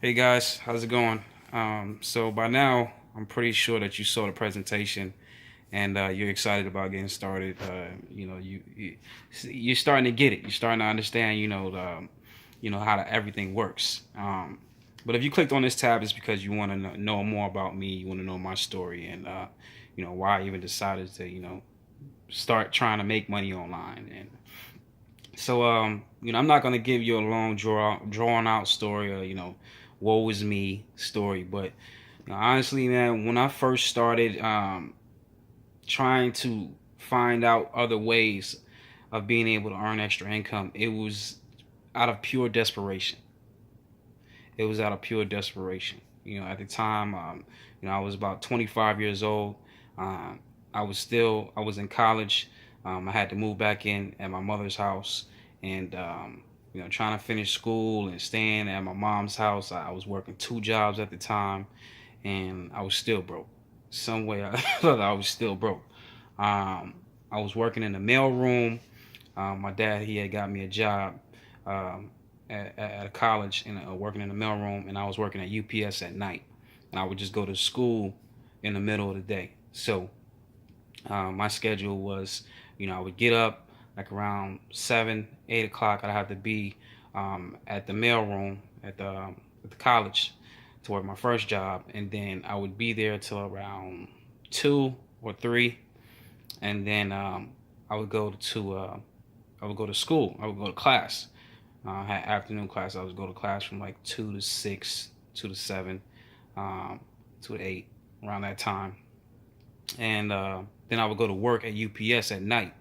Hey guys, how's it going? So by now, I'm pretty sure that you saw the presentation and you're excited about getting started. You're starting to get it. You're starting to understand, how everything works. But if you clicked on this tab, it's because you want to know more about me. You want to know my story and why I even decided to start trying to make money online. And so I'm not gonna give you a long drawn out story or woe is me story, but honestly, man, when I first started trying to find out other ways of being able to earn extra income, it was out of pure desperation. It was out of pure desperation. At the time, I was about 25 years old. Um, I was in college. I had to move back in at my mother's house, and trying to finish school and staying at my mom's house. I was working two jobs at the time, and I was still broke. Some way I thought I was still broke. Um, I was working in the mail room. My dad, he had got me a job um, at a college and working in the mailroom, and I was working at UPS at night. And I would just go to school in the middle of the day. So my schedule was, I would get up like around 7, 8 o'clock. I'd have to be at the mailroom at the college to work my first job, and then I would be there till around 2 or 3, and then I would go to I would go to school. I would go to class. I had afternoon class. I would go to class from like 2 to 6, 2 to 7, um, 2 to 8, around that time. And then I would go to work at UPS at night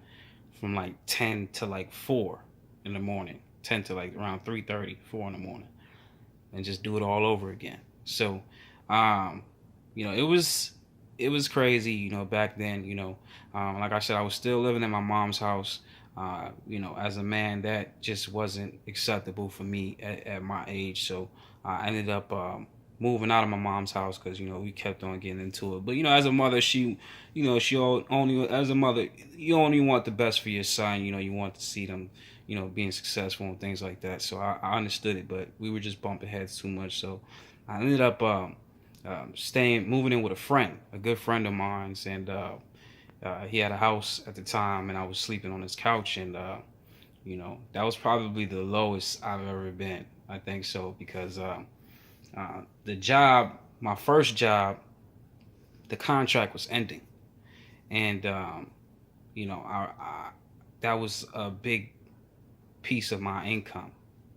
from like 10 to like 4 in the morning, 10 to like around 3:30, 4 in the morning, and just do it all over again. So, um, it was crazy, back then. Like I said, I was still living in my mom's house. As a man, that just wasn't acceptable for me at my age. So I ended up moving out of my mom's house because we kept on getting into it. But as a mother, she only as a mother, you only want the best for your son. You want to see them, being successful and things like that. So I understood it, but we were just bumping heads too much. So I ended up moving in with a friend, a good friend of mine's, and he had a house at the time, and I was sleeping on his couch, and that was probably the lowest I've ever been. I think so because the job, my first job, the contract was ending, and that was a big piece of my income.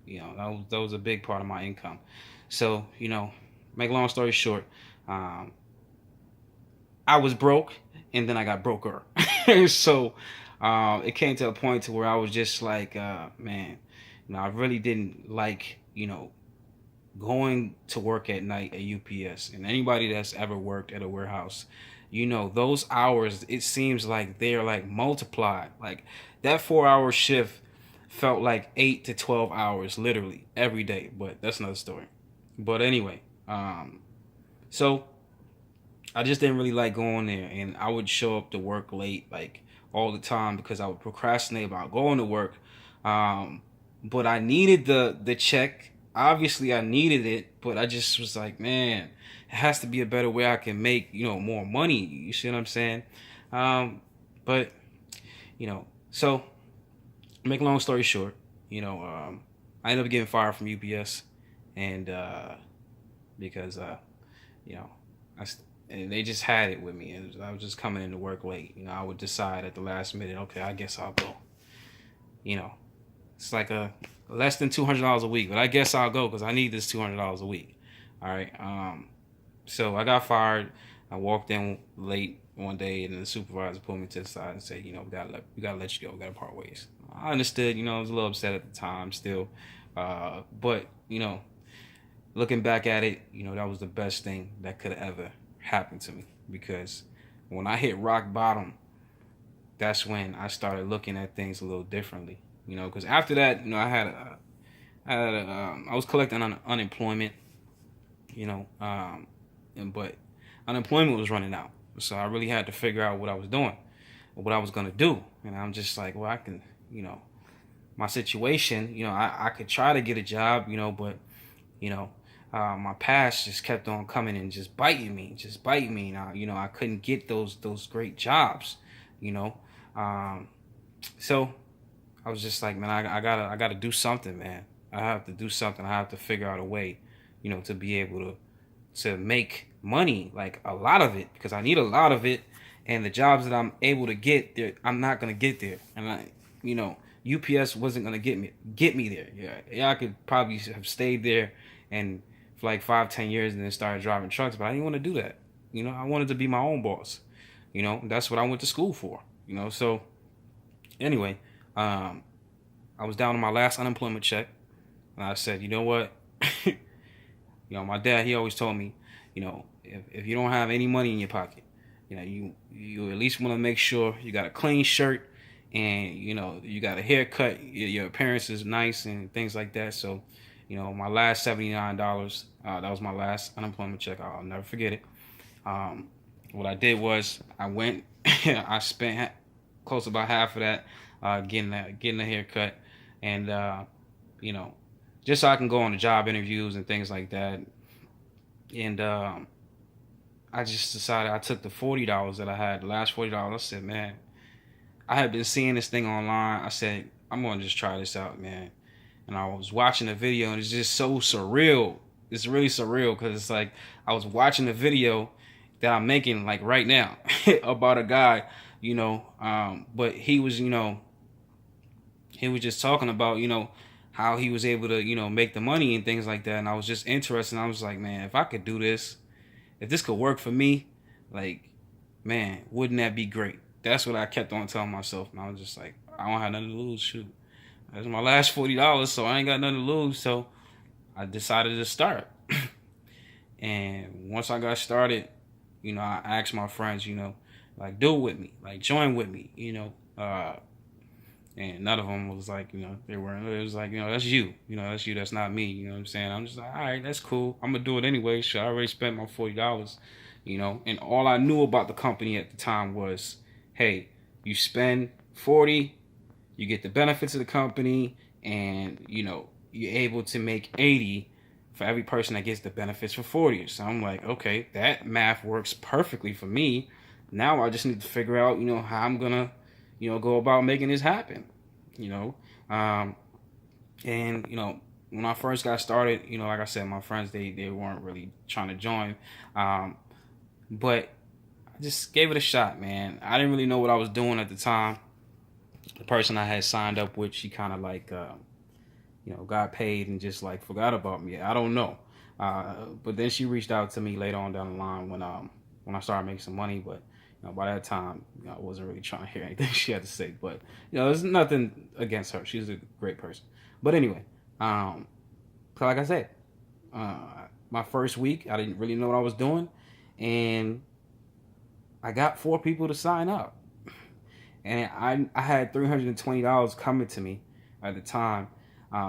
That was a big part of my income. So make a long story short, um, I was broke, and then I got broker. So it came to a point to where I was just like, man, I really didn't like, going to work at night at UPS. And anybody that's ever worked at a warehouse, those hours, it seems like they're like multiplied. Like that 4 hour shift felt like 8 to 12 hours literally every day. But that's another story. But anyway, so I just didn't really like going there, and I would show up to work late, like all the time, because I would procrastinate about going to work. Um, but I needed the check. Obviously, I needed it, but I just was like, man, it has to be a better way I can make more money. You see what I'm saying? Um, but so make a long story short, I ended up getting fired from UPS, and because you know, I and they just had it with me, and I was just coming into work late. I would decide at the last minute, okay, I guess I'll go. You know, it's like a less than $200 a week, but I guess I'll go because I need this $200 a week. All right. So I got fired. I walked in late one day, and the supervisor pulled me to the side and said, we gotta let you go. We gotta part ways. I understood. I was a little upset at the time still, but looking back at it, that was the best thing that could have ever happened to me because when I hit rock bottom, that's when I started looking at things a little differently. Because after that, I was collecting unemployment, but unemployment was running out, so I really had to figure out what I was doing, or what I was gonna do, and I'm just like, well, I can, my situation, I could try to get a job, but you know, my past just kept on coming and just biting me, just biting me. Now, I couldn't get those great jobs, you know. Um, so I was just like, man, I gotta do something, man. I have to do something. I have to figure out a way, to be able to make money, like a lot of it, because I need a lot of it. And the jobs that I'm able to get there, I'm not gonna get there. And UPS wasn't gonna get me there. Yeah, I could probably have stayed there and for like 5, 10 years and then started driving trucks, but I didn't want to do that. I wanted to be my own boss. That's what I went to school for. So anyway, I was down on my last unemployment check, and I said, you know what? My dad, he always told me, if you don't have any money in your pocket, you at least want to make sure you got a clean shirt and you got a haircut, your appearance is nice and things like that. So, my last $79, that was my last unemployment check. I'll never forget it. What I did was I went, I spent close to about half of that getting a haircut, and just so I can go on the job interviews and things like that. And I just decided, I took the $40 that I had, the last $40. I said, man, I had been seeing this thing online. I said, I'm gonna just try this out, man. And I was watching the video, and it's just so surreal. It's really surreal because it's like I was watching the video that I'm making like right now about a guy, but he was just talking about how he was able to make the money and things like that. And I was just interested. I was like, man, if I could do this, if this could work for me, like, man, wouldn't that be great? That's what I kept on telling myself. And I was just like, I don't have nothing to lose. Shoot, that's my last $40, so I ain't got nothing to lose. So I decided to start. And once I got started, I asked my friends, like, do it with me, like, join with me, and none of them was like, they weren't. It was like, that's you, that's you, that's not me. You know what I'm saying? I'm just like, all right, that's cool. I'm gonna do it anyway. Sure, I already spent my $40, and all I knew about the company at the time was, hey, you spend 40, you get the benefits of the company, and you're able to make 80 for every person that gets the benefits for 40. So I'm like, okay, that math works perfectly for me. Now I just need to figure out, how I'm gonna go about making this happen, and when I first got started, like I said, my friends, they weren't really trying to join, but I just gave it a shot, man. I didn't really know what I was doing at the time. The person I had signed up with, she kind of like, got paid and just like forgot about me. I don't know, but then she reached out to me later on down the line when I started making some money, but by that time, I wasn't really trying to hear anything she had to say. But there's nothing against her. She's a great person. But anyway, so like I said, my first week, I didn't really know what I was doing, and I got 4 people to sign up, and I had $320 coming to me at the time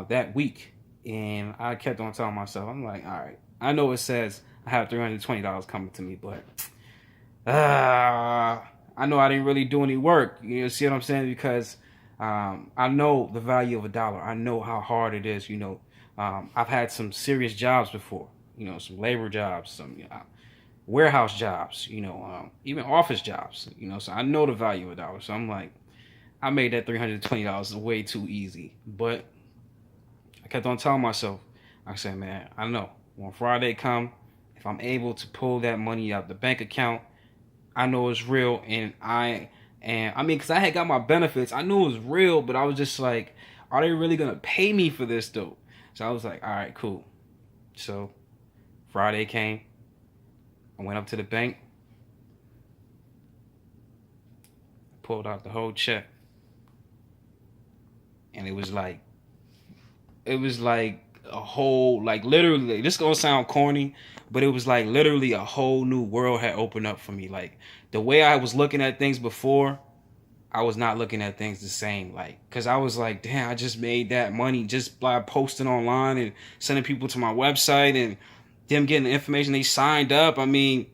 that week, and I kept on telling myself, I'm like, all right, I know it says I have $320 coming to me, but I know I didn't really do any work. You see what I'm saying? Because I know the value of a dollar. I know how hard it is. I've had some serious jobs before. Some labor jobs, some warehouse jobs. Even office jobs. So I know the value of a dollar. So I'm like, I made that $320 way too easy. But I kept on telling myself, I said, man, I know when Friday come, if I'm able to pull that money out the bank account, I know it's real. And I mean, because I had got my benefits, I knew it was real, but I was just like, are they really gonna pay me for this though? So I was like, all right, cool. So Friday came, I went up to the bank, pulled out the whole check, and it was like a whole, like, literally, this gonna sound corny, but it was like literally a whole new world had opened up for me. Like, the way I was looking at things before, I was not looking at things the same. Like, because I was like, damn, I just made that money just by posting online and sending people to my website and them getting the information, they signed up. I mean,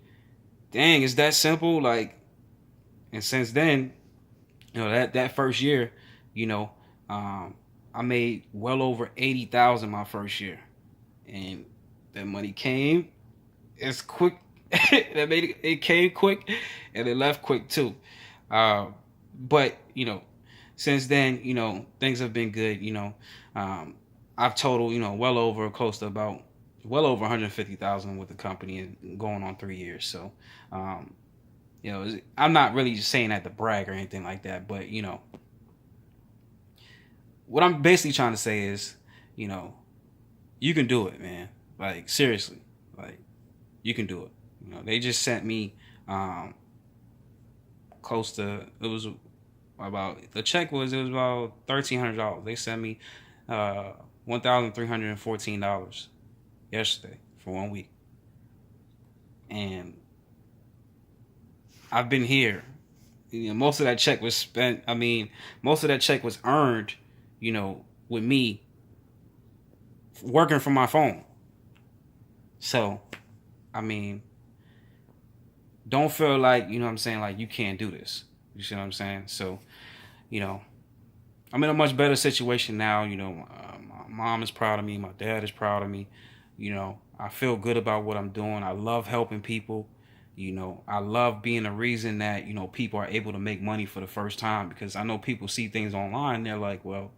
dang, it's that simple. Like, and since then, that first year, I made well over 80,000 my first year, and That money came. It's quick. That made it came quick, and it left quick too. But since then, things have been good. I've totaled, well over 150,000 with the company and going on 3 years. So, um, I'm not really just saying that to brag or anything like that, but what I'm basically trying to say is, you know, you can do it, man. Like seriously, like you can do it. They just sent me close to it was about the check was it was about $1,300. They sent me $1,314 yesterday for 1 week, and I've been here. Most of that check was spent. I mean, most of that check was earned. With me working from my phone. So, I mean, don't feel like what I'm saying, like you can't do this. You see what I'm saying? So, you know, I'm in a much better situation now. My mom is proud of me. My dad is proud of me. I feel good about what I'm doing. I love helping people. I love being a reason that, people are able to make money for the first time, because I know people see things online and they're like, well,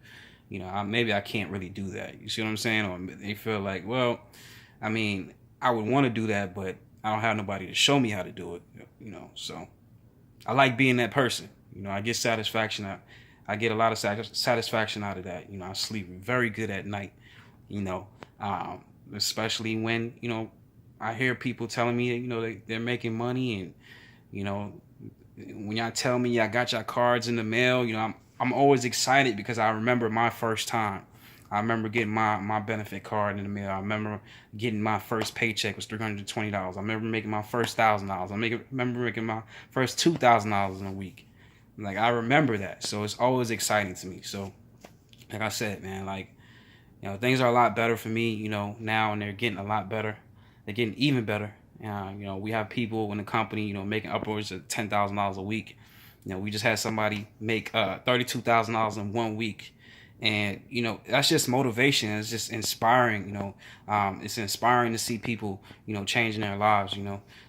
maybe I can't really do that. You see what I'm saying? Or they feel like, well, I mean, I would want to do that, but I don't have nobody to show me how to do it. So I like being that person. I get satisfaction. I get a lot of satisfaction out of that. I sleep very good at night. Especially when I hear people telling me they're making money, and when y'all tell me y'all got your cards in the mail, I'm always excited because I remember my first time. I remember getting my benefit card in the mail. I remember getting my first paycheck was $320. I remember making my first $1,000. I remember making my first $2,000 in a week. Like, I remember that, so it's always exciting to me. So, like I said, man, like things are a lot better for me, now, and they're getting a lot better. They're getting even better. We have people in the company, making upwards of $10,000 a week. We just had somebody make $32,000 in 1 week, and that's just motivation. It's just inspiring. It's inspiring to see people, changing their lives.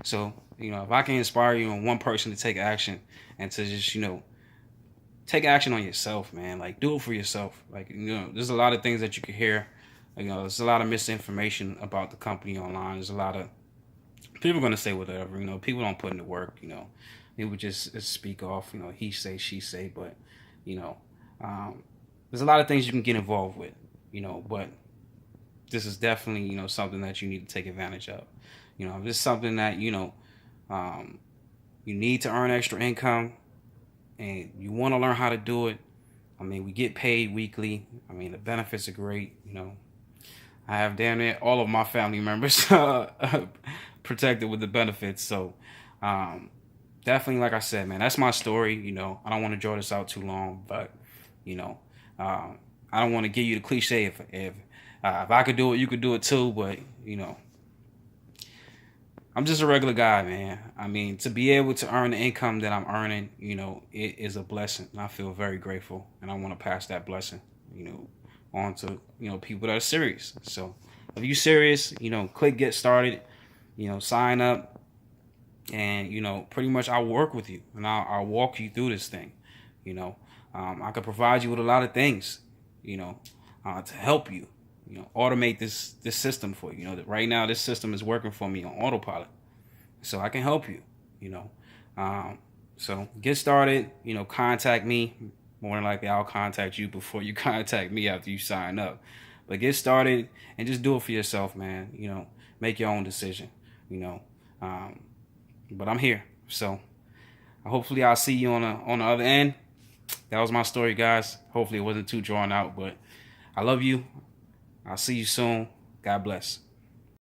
So if I can inspire one person to take action and to just take action on yourself, man. Like, do it for yourself. Like, there's a lot of things that you can hear. There's a lot of misinformation about the company online. There's a lot of people going to say whatever. People don't put in the work. People just speak off. He say, she say. But there's a lot of things you can get involved with. But this is definitely something that you need to take advantage of. This is something that you need to earn extra income, and you want to learn how to do it. I mean, we get paid weekly. I mean, the benefits are great. I have damn near all of my family members protected with the benefits. So, definitely, like I said, man, that's my story. I don't want to draw this out too long, but I don't want to give you the cliche. If I could do it, you could do it too. But I'm just a regular guy, man. I mean, to be able to earn the income that I'm earning, it is a blessing. And I feel very grateful, and I want to pass that blessing, on to, people that are serious. So if you're serious, click get started, sign up, and, pretty much I'll work with you, and I'll walk you through this thing. I could provide you with a lot of things, to help you. Automate this system for you. Right now this system is working for me on autopilot, so I can help you. So get started. Contact me. More than likely, I'll contact you before you contact me after you sign up. But get started and just do it for yourself, man. Make your own decision. But I'm here, so hopefully I'll see you on the other end. That was my story, guys. Hopefully it wasn't too drawn out, but I love you. I'll see you soon. God bless.